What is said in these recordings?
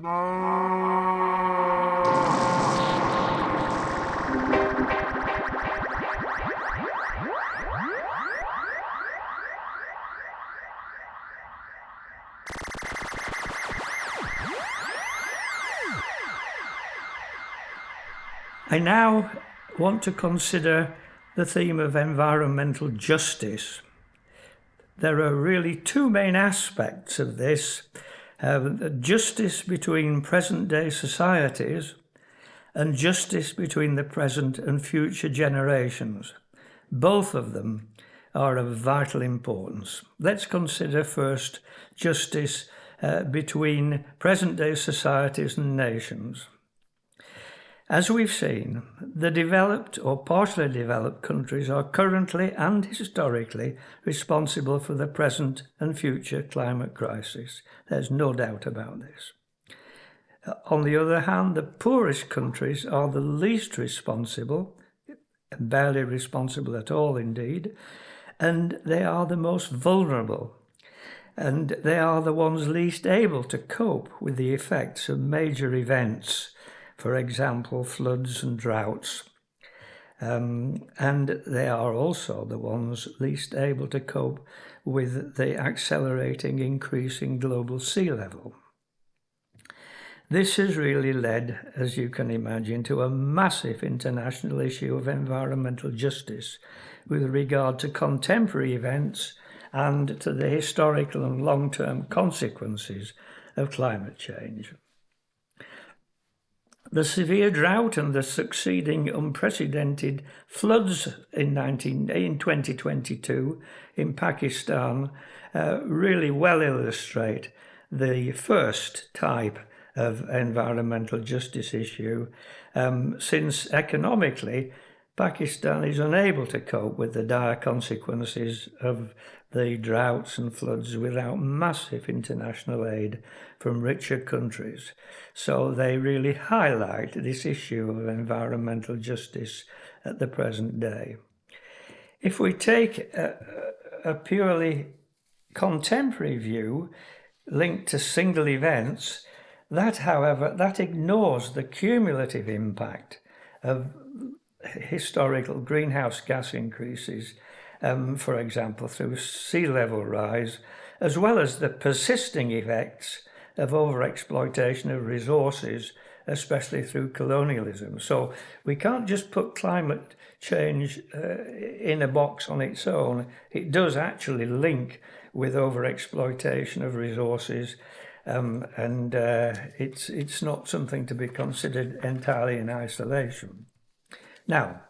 I now want to consider the theme of environmental justice. There are really two main aspects of this: justice between present-day societies and justice between the present and future generations. Both of them are of vital importance. Let's consider first justice between present-day societies and nations. As we've seen, the developed or partially developed countries are currently and historically responsible for the present and future climate crisis. There's no doubt about this. On the other hand, the poorest countries are the least responsible, barely responsible at all indeed, and they are the most vulnerable. And they are the ones least able to cope with the effects of major events, for example, floods and droughts. And they are also the ones least able to cope with the accelerating increase in global sea level. This has really led, as you can imagine, to a massive international issue of environmental justice with regard to contemporary events and to the historical and long-term consequences of climate change. The severe drought and the succeeding unprecedented floods in 2022 in Pakistan really well illustrate the first type of environmental justice issue, since economically Pakistan is unable to cope with the dire consequences of the droughts and floods without massive international aid from richer countries. So they really highlight this issue of environmental justice at the present day. If we take a purely contemporary view linked to single events, that, however, that ignores the cumulative impact of historical greenhouse gas increases, for example, through sea level rise, as well as the persisting effects of overexploitation of resources, especially through colonialism. So we can't just put climate change in a box on its own. It does actually link with overexploitation of resources, and it's not something to be considered entirely in isolation. Now,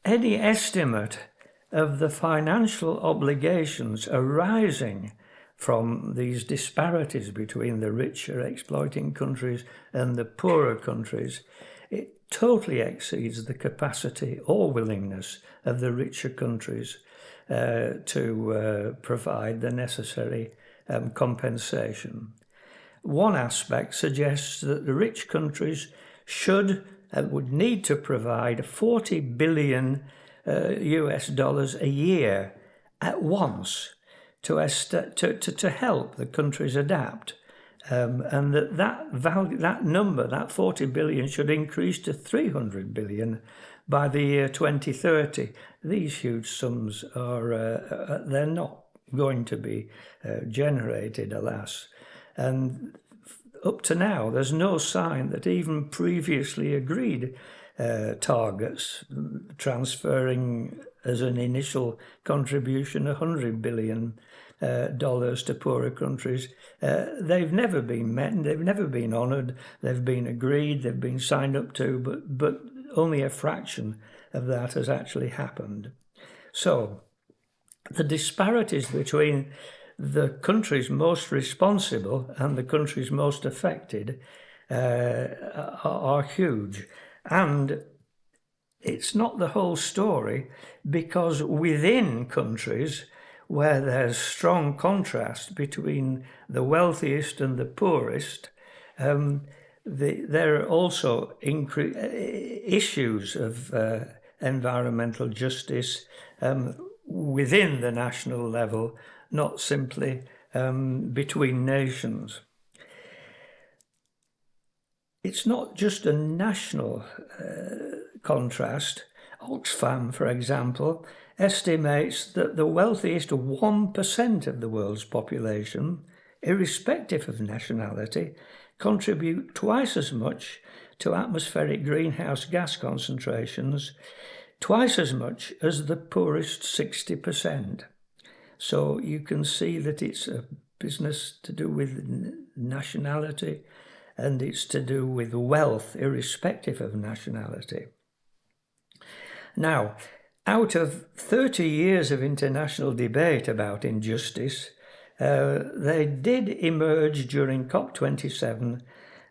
any estimate of the financial obligations arising from these disparities between the richer exploiting countries and the poorer countries, it totally exceeds the capacity or willingness of the richer countries to provide the necessary compensation. One aspect suggests that the rich countries would need to provide $40 billion US dollars a year at once to help the countries adapt, and that number, that 40 billion, should increase to 300 billion by the year 2030. These huge sums are they're not going to be generated, alas, and up to now, there's no sign that even previously agreed targets, transferring as an initial contribution $100 billion to poorer countries, they've never been met, they've never been honoured, they've been agreed, they've been signed up to, but only a fraction of that has actually happened. So the disparities between the countries most responsible and the countries most affected are huge. And it's not the whole story, because within countries where there's strong contrast between the wealthiest and the poorest, there are also issues of environmental justice within the national level, not simply between nations. It's not just a national contrast. Oxfam, for example, estimates that the wealthiest 1% of the world's population, irrespective of nationality, contribute twice as much to atmospheric greenhouse gas concentrations, twice as much as the poorest 60%. So you can see that it's a business to do with nationality, and it's to do with wealth, irrespective of nationality. Now, out of 30 years of international debate about injustice, there did emerge during COP27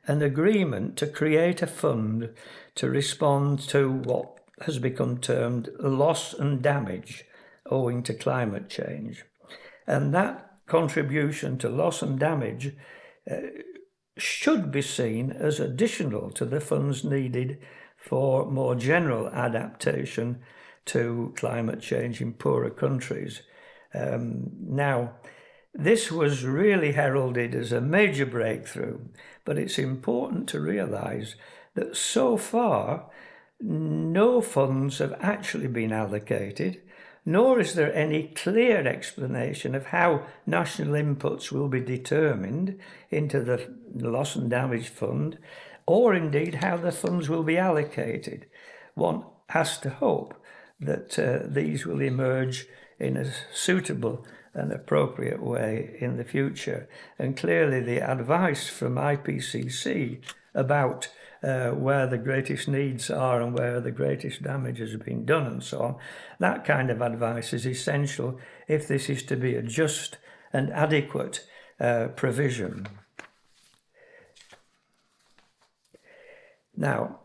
an agreement to create a fund to respond to what has become termed loss and damage owing to climate change. And that contribution to loss and damage should be seen as additional to the funds needed for more general adaptation to climate change in poorer countries. Now, this was really heralded as a major breakthrough, but it's important to realise that so far no funds have actually been allocated, nor is there any clear explanation of how national inputs will be determined into the loss and damage fund, or indeed how the funds will be allocated. One has to hope that these will emerge in a suitable and appropriate way in the future. And clearly the advice from IPCC about where the greatest needs are and where the greatest damage has been done and so on, that kind of advice is essential if this is to be a just and adequate provision. Now,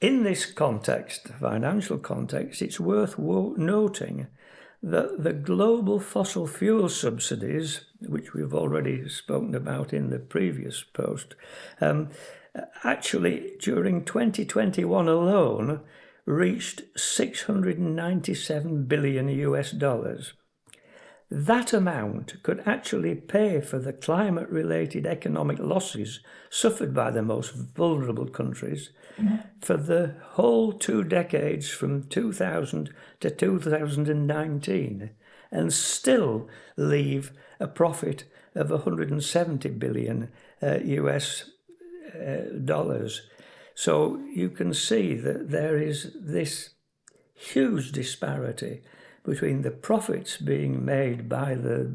in this context, the financial context, it's worth noting that the global fossil fuel subsidies, which we've already spoken about in the previous post, actually during 2021 alone reached $697 billion US. That amount could actually pay for the climate-related economic losses suffered by the most vulnerable countries for the whole 2 decades from 2000 to 2019, and still leave a profit of $170 billion US dollars. So you can see that there is this huge disparity between the profits being made by the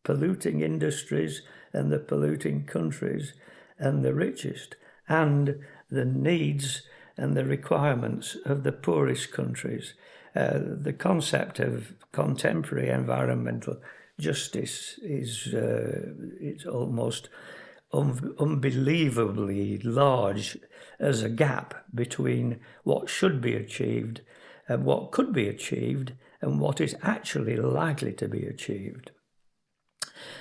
polluting industries and the polluting countries and the richest, and the needs and the requirements of the poorest countries. The concept of contemporary environmental justice is it's almost unbelievably large as a gap between what should be achieved and what could be achieved and what is actually likely to be achieved.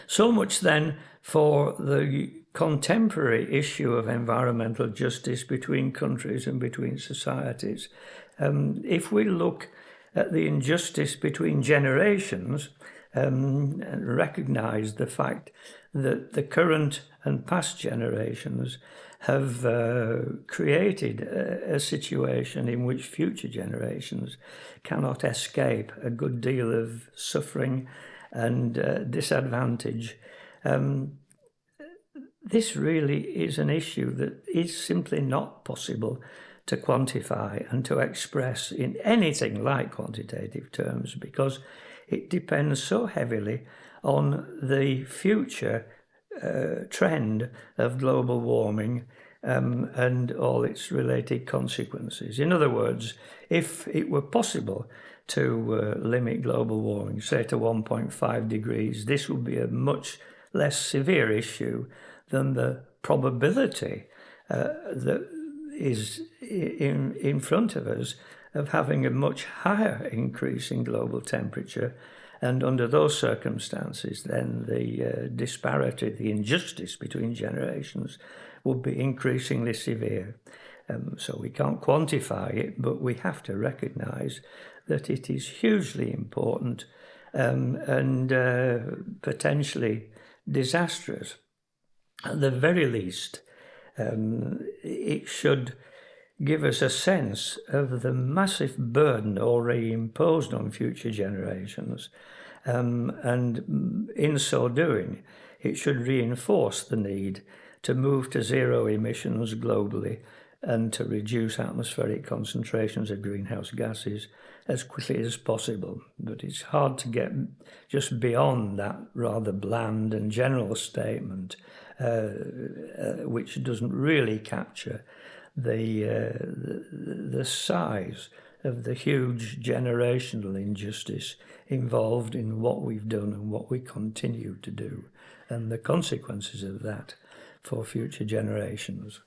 So much then for the contemporary issue of environmental justice between countries and between societies. If we look at the injustice between generations and recognise the fact that the current and past generations have created a situation in which future generations cannot escape a good deal of suffering and disadvantage. This really is an issue that is simply not possible to quantify and to express in anything like quantitative terms, because it depends so heavily on the future trend of global warming and all its related consequences. In other words, if it were possible to limit global warming, say to 1.5 degrees, this would be a much less severe issue than the probability that is in front of us of having a much higher increase in global temperature. And under those circumstances, then the disparity, the injustice between generations would be increasingly severe. So we can't quantify it, but we have to recognise that it is hugely important and potentially disastrous. At the very least, it should give us a sense of the massive burden already imposed on future generations, and in so doing, it should reinforce the need to move to zero emissions globally and to reduce atmospheric concentrations of greenhouse gases as quickly as possible. But it's hard to get just beyond that rather bland and general statement, which doesn't really capture the size of the huge generational injustice involved in what we've done and what we continue to do, and the consequences of that for future generations.